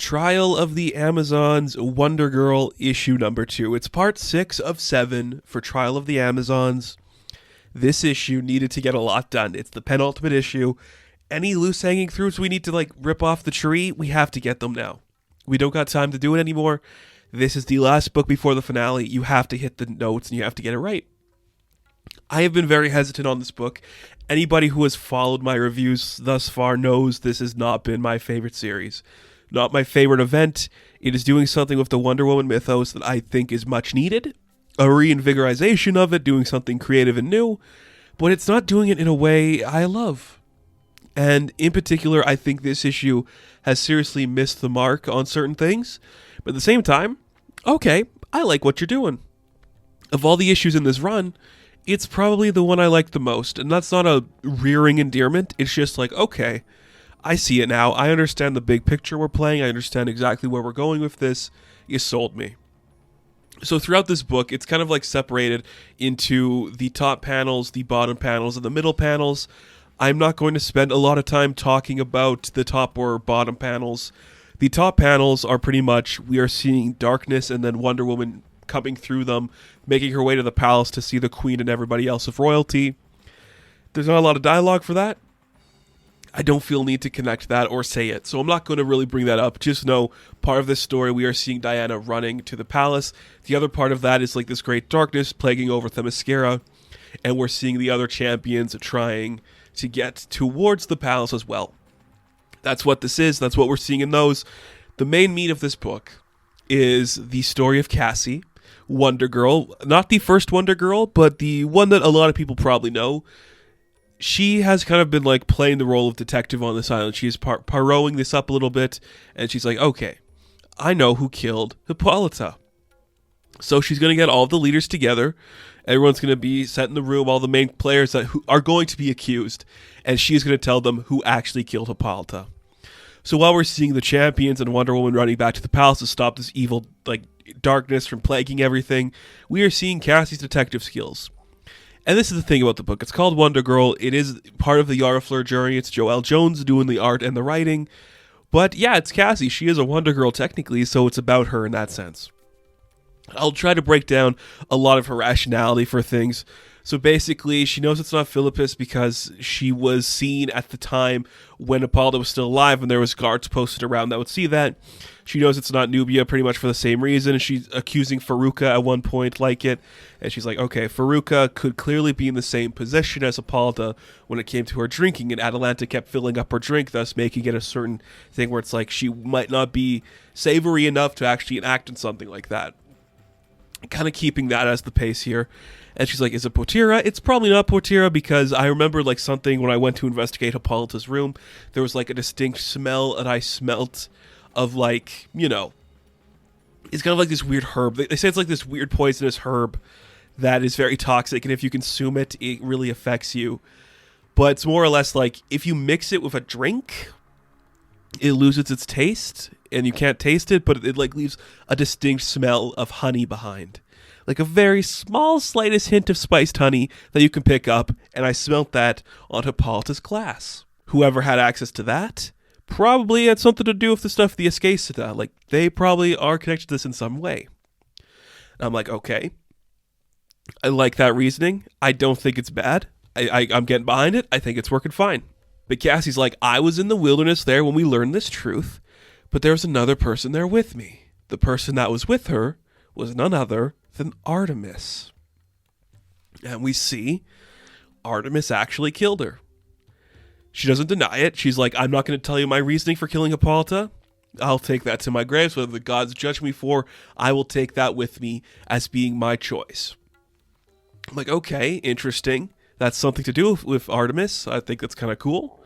Trial of the Amazons, Wonder Girl, issue number 2. It's part 6 of 7 for Trial of the Amazons. This issue needed to get a lot done. It's the penultimate issue. Any loose hanging fruits we need to rip off the tree, we have to get them now. We don't got time to do it anymore. This is the last book before the finale. You have to hit the notes and you have to get it right. I have been very hesitant on this book. Anybody who has followed my reviews thus far knows this has not been my favorite series. Not my favorite event. It is doing something with the Wonder Woman mythos that I think is much needed. A reinvigorization of it, doing something creative and new. But it's not doing it in a way I love. And in particular, I think this issue has seriously missed the mark on certain things. But at the same time, okay, I like what you're doing. Of all the issues in this run, it's probably the one I like the most. And that's not a rearing endearment. It's just okay, I see it now. I understand the big picture we're playing. I understand exactly where we're going with this. You sold me. So throughout this book, it's kind of separated into the top panels, the bottom panels, and the middle panels. I'm not going to spend a lot of time talking about the top or bottom panels. The top panels are pretty much, we are seeing darkness and then Wonder Woman coming through them, making her way to the palace to see the queen and everybody else of royalty. There's not a lot of dialogue for that. I don't feel need to connect that or say it, so I'm not going to really bring that up. Just know, part of this story, we are seeing Diana running to the palace. The other part of that is this great darkness plaguing over Themyscira, and we're seeing the other champions trying to get towards the palace as well. That's what this is. That's what we're seeing in those. The main meat of this book is the story of Cassie, Wonder Girl. Not the first Wonder Girl, but the one that a lot of people probably know. She has kind of been playing the role of detective on this island. She's paroing this up a little bit, and she's okay, I know who killed Hippolyta. So she's going to get all of the leaders together. Everyone's going to be set in the room, all the main players who are going to be accused, and she's going to tell them who actually killed Hippolyta. So while we're seeing the champions and Wonder Woman running back to the palace to stop this evil darkness from plaguing everything, we are seeing Cassie's detective skills. And this is the thing about the book. It's called Wonder Girl. It is part of the Yara Fleur journey. It's Joelle Jones doing the art and the writing. But yeah, it's Cassie. She is a Wonder Girl technically, so it's about her in that sense. I'll try to break down a lot of her rationality for things. So basically, she knows it's not Philippus because she was seen at the time when Hippolyta was still alive, and there was guards posted around that would see that. She knows it's not Nubia pretty much for the same reason. She's accusing Faruka at one point it. And she's okay, Faruka could clearly be in the same position as Hippolyta when it came to her drinking, and Atalanta kept filling up her drink, thus making it a certain thing where it's she might not be savory enough to actually enact in something like that. Kind of keeping that as the pace here. And she's is it Potira? It's probably not Potira because I remember something when I went to investigate Hippolyta's room, there was a distinct smell that I smelt of it's kind of this weird herb. They say it's this weird poisonous herb that is very toxic, and if you consume it, it really affects you. But it's more or less if you mix it with a drink, it loses its taste, and you can't taste it, but it leaves a distinct smell of honey behind. A very small, slightest hint of spiced honey that you can pick up, and I smelt that on Hippolyta's glass. Whoever had access to that probably had something to do with the stuff, the Escacita. They probably are connected to this in some way. And I'm okay. I like that reasoning. I don't think it's bad. I'm getting behind it. I think it's working fine. But Cassie's I was in the wilderness there when we learned this truth, but there was another person there with me. The person that was with her was none other than Artemis. And we see Artemis actually killed her. She doesn't deny it. She's I'm not going to tell you my reasoning for killing Hippolyta. I'll take that to my grave. So whether the gods judge me for, I will take that with me as being my choice. I'm okay, interesting. That's something to do with Artemis. I think that's kind of cool.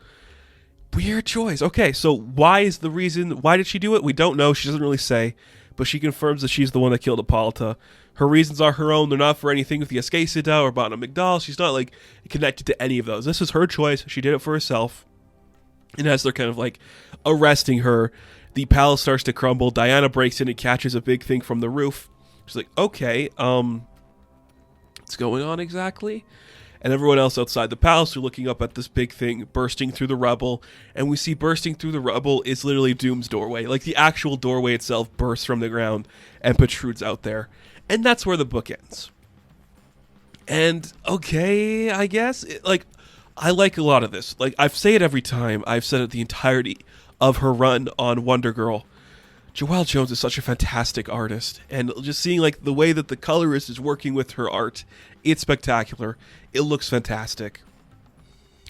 Weird choice. Okay, so why is the reason? Why did she do it? We don't know. She doesn't really say. But she confirms that she's the one that killed Hippolyta. Her reasons are her own. They're not for anything with the Escacita or Bana Migdal. She's not connected to any of those. This is her choice. She did it for herself. And as they're kind of arresting her, the palace starts to crumble. Diana breaks in and catches a big thing from the roof. She's okay, what's going on exactly? and everyone else outside the palace are looking up at this big thing bursting through the rubble, and we see bursting through the rubble is literally Doom's doorway. Like, the actual doorway itself bursts from the ground and protrudes out there. And that's where the book ends. And, okay, I guess, I like a lot of this. Like, I say it every time. I've said it the entirety of her run on Wonder Girl. Joelle Jones is such a fantastic artist, and just seeing like the way that the colorist is working with her art, it's spectacular. It looks fantastic.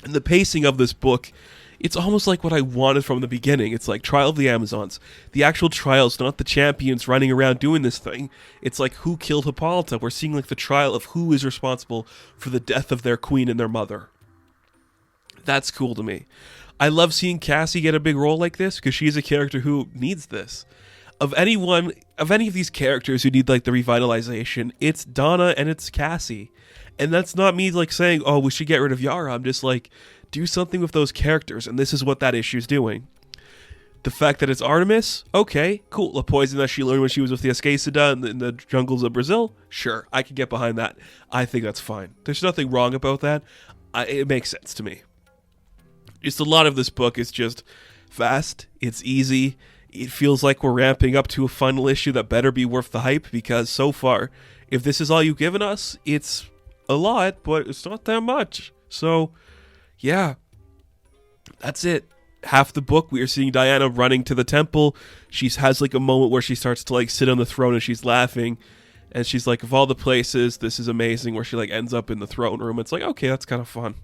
And the pacing of this book, it's almost like what I wanted from the beginning. It's like Trial of the Amazons. The actual trials, not the champions running around doing this thing. It's like who killed Hippolyta. We're seeing like the trial of who is responsible for the death of their queen and their mother. That's cool to me. I love seeing Cassie get a big role like this because she's a character who needs this. Of any of these characters who need like the revitalization, it's Donna and it's Cassie. And that's not me like saying, oh, we should get rid of Yara. I'm just like, do something with those characters, and this is what that issue's doing. The fact that it's Artemis, okay, cool. The poison that she learned when she was with the Escacida in the jungles of Brazil, sure, I can get behind that. I think that's fine. There's nothing wrong about that. It makes sense to me. Just a lot of this book is just fast, it's easy, it feels like we're ramping up to a final issue that better be worth the hype, because so far, if this is all you've given us, it's a lot, but it's not that much. So, yeah, that's it. Half the book, we are seeing Diana running to the temple. She has like a moment where she starts to like sit on the throne and she's laughing. And she's like, of all the places, this is amazing, where she like ends up in the throne room. It's like, okay, that's kind of fun.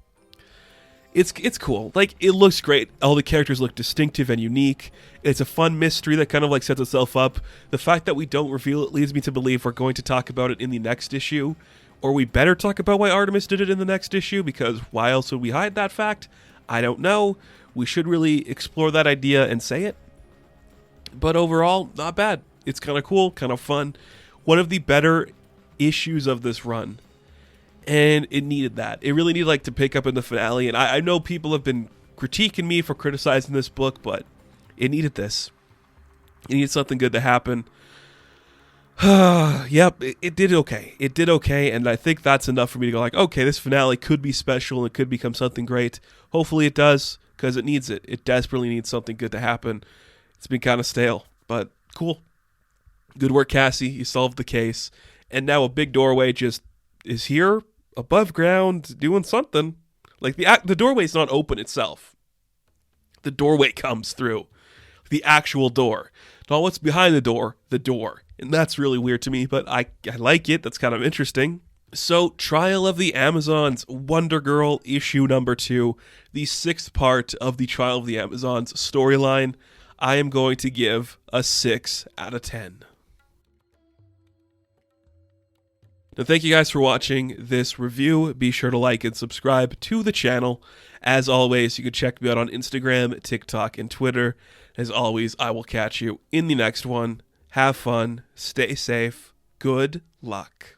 It's cool. Like, it looks great. All the characters look distinctive and unique. It's a fun mystery that kind of like sets itself up. The fact that we don't reveal it leads me to believe we're going to talk about it in the next issue. Or we better talk about why Artemis did it in the next issue, because why else would we hide that fact? I don't know. We should really explore that idea and say it. But overall, not bad. It's kind of cool, kind of fun. One of the better issues of this run. And it needed that. It really needed like to pick up in the finale. And I know people have been critiquing me for criticizing this book, but it needed this. It needed something good to happen. Yep, it did okay. It did okay, and I think that's enough for me to go like, okay, this finale could be special and it could become something great. Hopefully it does, because it needs it. It desperately needs something good to happen. It's been kind of stale, but cool. Good work, Cassie. You solved the case. And now a big doorway just is here, above ground, doing something. Like, the doorway's not open itself. The doorway comes through. The actual door. Not what's behind the door. And that's really weird to me, but I like it. That's kind of interesting. So, Trial of the Amazons, Wonder Girl, issue number 2, the 6th part of the Trial of the Amazons storyline. I am going to give a 6 out of 10. Now, thank you guys for watching this review. Be sure to like and subscribe to the channel. As always, you can check me out on Instagram, TikTok, and Twitter. As always, I will catch you in the next one. Have fun. Stay safe. Good luck.